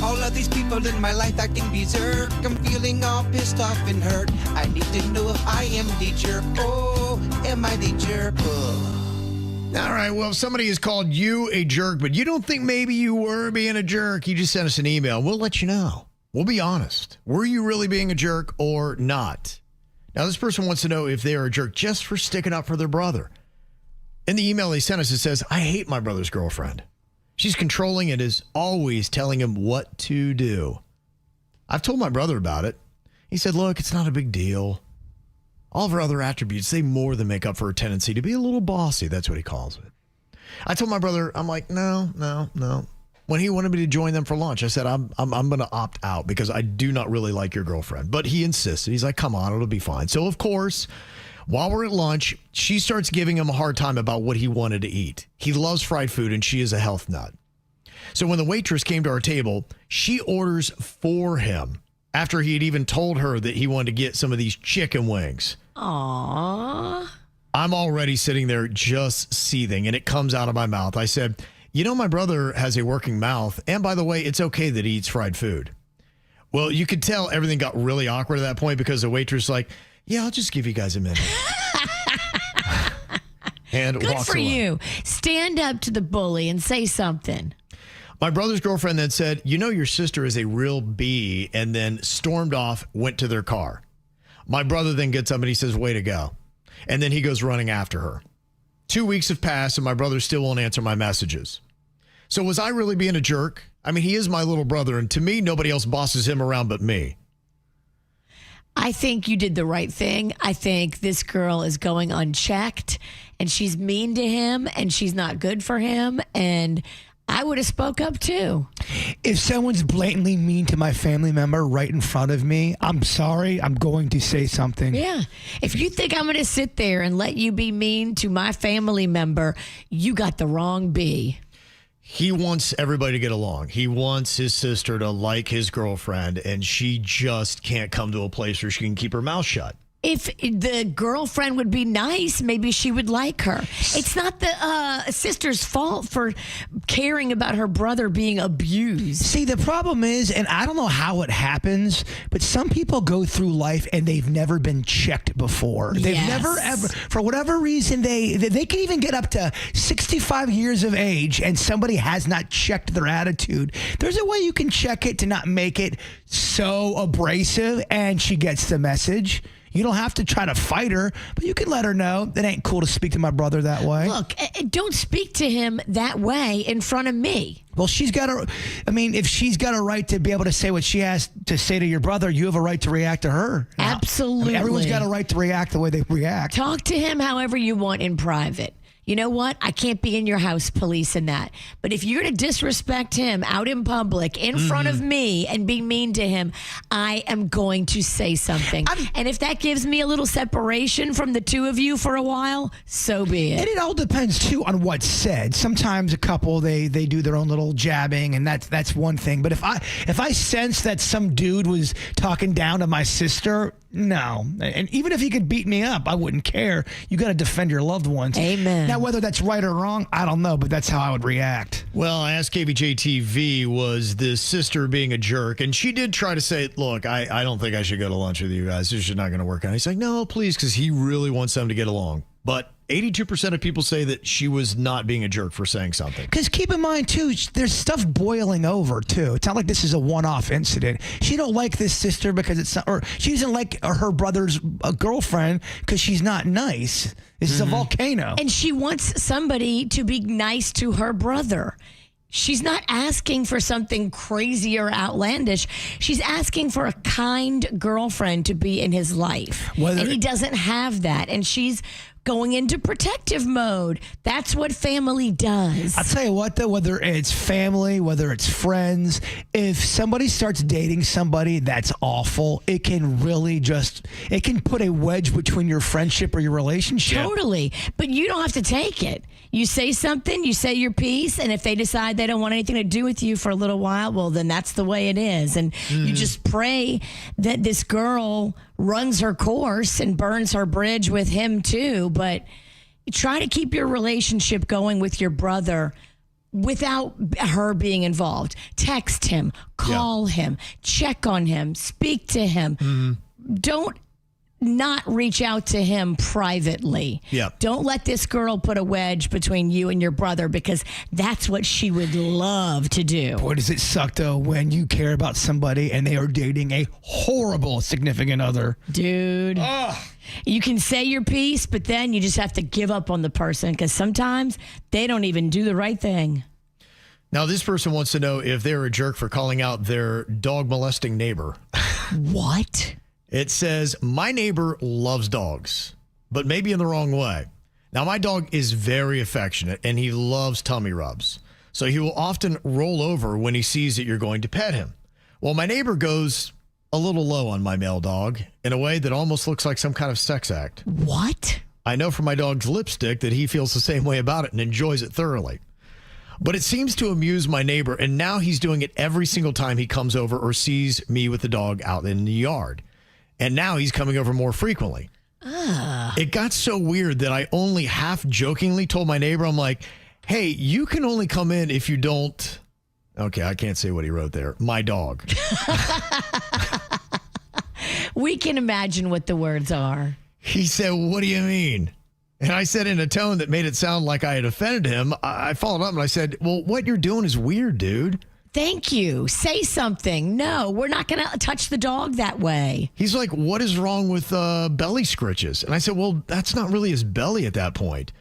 All of these people in my life acting berserk. I'm feeling all pissed off and hurt. I need to know if I am the jerk. Oh, am I the jerk? All right, well, if somebody has called you a jerk, but you don't think maybe you were being a jerk, you just send us an email. We'll let you know. We'll be honest. Were you really being a jerk or not? Now, this person wants to know if they are a jerk just for sticking up for their brother. In the email they sent us, it says, I hate my brother's girlfriend. She's controlling and is always telling him what to do. I've told my brother about it. He said, look, it's not a big deal. All of her other attributes, they more than make up for her tendency to be a little bossy. That's what he calls it. I told my brother, I'm like, no. When he wanted me to join them for lunch, I said, I'm going to opt out because I do not really like your girlfriend. But he insisted. He's like, come on, it'll be fine. So, of course, while we're at lunch, she starts giving him a hard time about what he wanted to eat. He loves fried food, and she is a health nut. So when the waitress came to our table, she orders for him after he had even told her that he wanted to get some of these chicken wings. Aww. I'm already sitting there just seething, and it comes out of my mouth. I said, you know, my brother has a working mouth, and by the way, it's okay that he eats fried food. Well, you could tell everything got really awkward at that point because the waitress was like, yeah, I'll just give you guys a minute. And Good walks for away. you. Stand up to the bully and say something. My brother's girlfriend then said, you know, your sister is a real bee, and then stormed off, went to their car. My brother then gets up and he says, way to go. And then he goes running after her. 2 weeks have passed and my brother still won't answer my messages. So was I really being a jerk? I mean, he is my little brother, and to me, nobody else bosses him around but me. I think you did the right thing. I think this girl is going unchecked and she's mean to him and she's not good for him. And I would have spoke up too. If someone's blatantly mean to my family member right in front of me, I'm sorry. I'm going to say something. Yeah. If you think I'm going to sit there and let you be mean to my family member, you got the wrong bee. He wants everybody to get along. He wants his sister to like his girlfriend, and she just can't come to a place where she can keep her mouth shut. If the girlfriend would be nice, maybe she would like her. It's not the sister's fault for caring about her brother being abused. See, the problem is, and I don't know how it happens, but some people go through life and they've never been checked before. They've never ever, for whatever reason, they can even get up to 65 years of age and somebody has not checked their attitude. There's a way you can check it to not make it so abrasive, and she gets the message. You don't have to try to fight her, but you can let her know it ain't cool to speak to my brother that way. Look, don't speak to him that way in front of me. Well, if she's got a right to be able to say what she has to say to your brother, you have a right to react to her. Absolutely. Everyone's got a right to react the way they react. Talk to him however you want in private. You know what? I can't be in your house policing that. But if you're going to disrespect him out in public in front of me and be mean to him, I am going to say something. And if that gives me a little separation from the two of you for a while, so be it. And it all depends, too, on what's said. Sometimes a couple, they do their own little jabbing, and that's one thing. But if I sense that some dude was talking down to my sister, no. And even if he could beat me up, I wouldn't care. You got to defend your loved ones. Amen. Now, whether that's right or wrong, I don't know, but that's how I would react. Well, I asked KVJ-TV, was the sister being a jerk? And she did try to say, look, I don't think I should go to lunch with you guys. This is not going to work out. He's like, no, please, because he really wants them to get along. But 82% of people say that she was not being a jerk for saying something. Because keep in mind, too, there's stuff boiling over, too. It's not like this is a one-off incident. She don't like this sister because it's not, or she doesn't like her brother's girlfriend because she's not nice. This is a volcano. And she wants somebody to be nice to her brother. She's not asking for something crazy or outlandish. She's asking for a kind girlfriend to be in his life. And he doesn't have that. And she's going into protective mode. That's what family does. I'll tell you what, though, whether it's family, whether it's friends, if somebody starts dating somebody that's awful, it can really it can put a wedge between your friendship or your relationship. Totally. But you don't have to take it. You say something, you say your piece, and if they decide they don't want anything to do with you for a little while, well, then that's the way it is. And you just pray that this girl runs her course and burns her bridge with him too. But try to keep your relationship going with your brother without her being involved. Text him, call him, check on him, speak to him. Don't not reach out to him privately. Yep. Don't let this girl put a wedge between you and your brother, because that's what she would love to do. Boy, does it suck, though, when you care about somebody and they are dating a horrible significant other. Dude. You can say your piece, but then you just have to give up on the person, because sometimes they don't even do the right thing. Now, this person wants to know if they're a jerk for calling out their dog molesting neighbor. What? It says, my neighbor loves dogs, but maybe in the wrong way. Now, my dog is very affectionate and he loves tummy rubs. So he will often roll over when he sees that you're going to pet him. Well, my neighbor goes a little low on my male dog in a way that almost looks like some kind of sex act. What? I know from my dog's lipstick that he feels the same way about it and enjoys it thoroughly. But it seems to amuse my neighbor, and now he's doing it every single time he comes over or sees me with the dog out in the yard. And now he's coming over more frequently. It got so weird that I only half jokingly told my neighbor, I'm like, hey, you can only come in if you don't. Okay, I can't say what he wrote there. My dog. We can imagine what the words are. He said, what do you mean? And I said in a tone that made it sound like I had offended him. I followed up and I said, well, what you're doing is weird, dude. Thank you. Say something. No, we're not going to touch the dog that way. He's like, what is wrong with belly scritches? And I said, well, that's not really his belly at that point.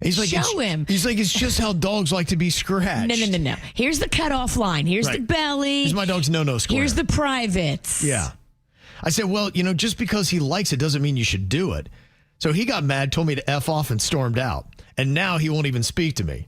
And he's like, show him. He's like, it's just how dogs like to be scratched. No. Here's the cutoff line. Here's the belly. Here's my dog's no square. Here's the privates. Yeah. I said, well, just because he likes it doesn't mean you should do it. So he got mad, told me to F off, and stormed out. And now he won't even speak to me.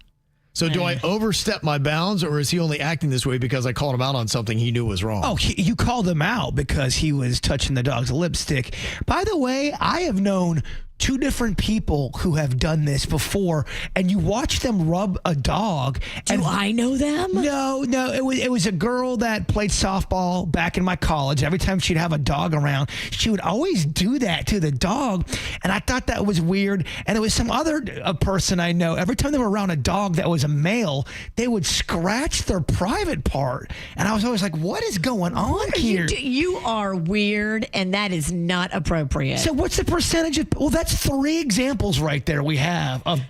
So do I overstep my bounds, or is he only acting this way because I called him out on something he knew was wrong? Oh, you called him out because he was touching the dog's lipstick. By the way, I have known two different people who have done this before, and you watch them rub a dog. Do I know them? No. It was a girl that played softball back in my college. Every time she'd have a dog around, she would always do that to the dog, and I thought that was weird. And there was some other person I know. Every time they were around a dog that was a male, they would scratch their private part, and I was always like, "What is going on here?" You are weird, and that is not appropriate. So what's the percentage of? Well, that's 3 examples right there we have of.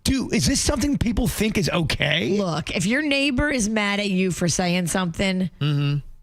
Dude, is this something people think is okay? Look, if your neighbor is mad at you for saying something,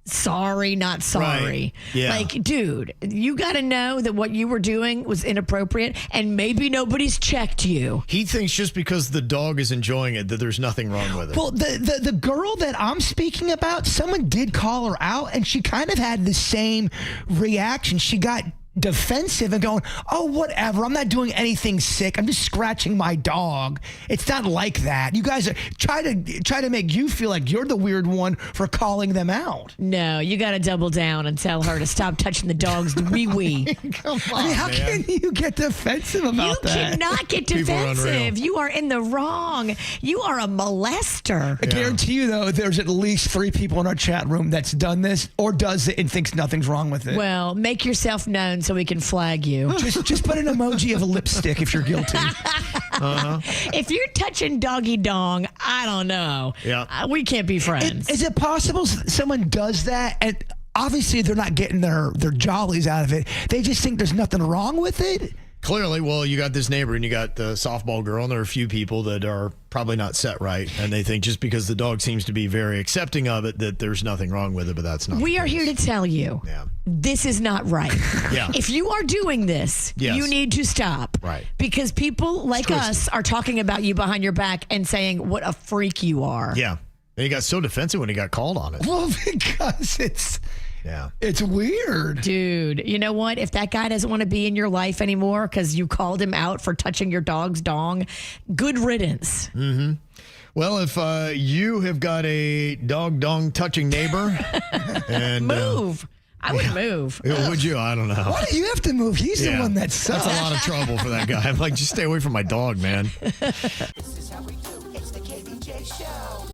sorry, not sorry. Right. Yeah. Like, dude, you got to know that what you were doing was inappropriate, and maybe nobody's checked you. He thinks just because the dog is enjoying it that there's nothing wrong with it. Well, the girl that I'm speaking about, someone did call her out, and she kind of had the same reaction. She got defensive and going, oh, whatever, I'm not doing anything sick, I'm just scratching my dog. It's not like that. You guys are try to make you feel like you're the weird one for calling them out. No, you got to double down and tell her to stop touching the dog's wee-wee. Come on, I mean, how can you get defensive about that? You cannot get People are unreal. defensive. You are in the wrong. You are a molester. I guarantee you, though, there's at least 3 people in our chat room that's done this or does it and thinks nothing's wrong with it. Well, make yourself known so we can flag you. Just put an emoji of a lipstick if you're guilty. If you're touching doggy dong, I don't know. Yeah. We can't be friends. Is it possible someone does that and obviously they're not getting their jollies out of it? They just think there's nothing wrong with it? Clearly, well, you got this neighbor and you got the softball girl, and there are a few people that are probably not set right, and they think just because the dog seems to be very accepting of it that there's nothing wrong with it, but that's not. We are here to tell you, this is not right. Yeah. If you are doing this, you need to stop. Right. Because people like us are talking about you behind your back and saying what a freak you are. Yeah. And he got so defensive when he got called on it. Well, because it's weird. Dude, you know what? If that guy doesn't want to be in your life anymore because you called him out for touching your dog's dong, good riddance. Mm-hmm. Well, if you have got a dog dong touching neighbor, and move. I would move. Would you? I don't know. Why do you have to move? He's the one that sucks. That's a lot of trouble for that guy. I'm like, just stay away from my dog, man. This is how we do. It's the KVJ Show.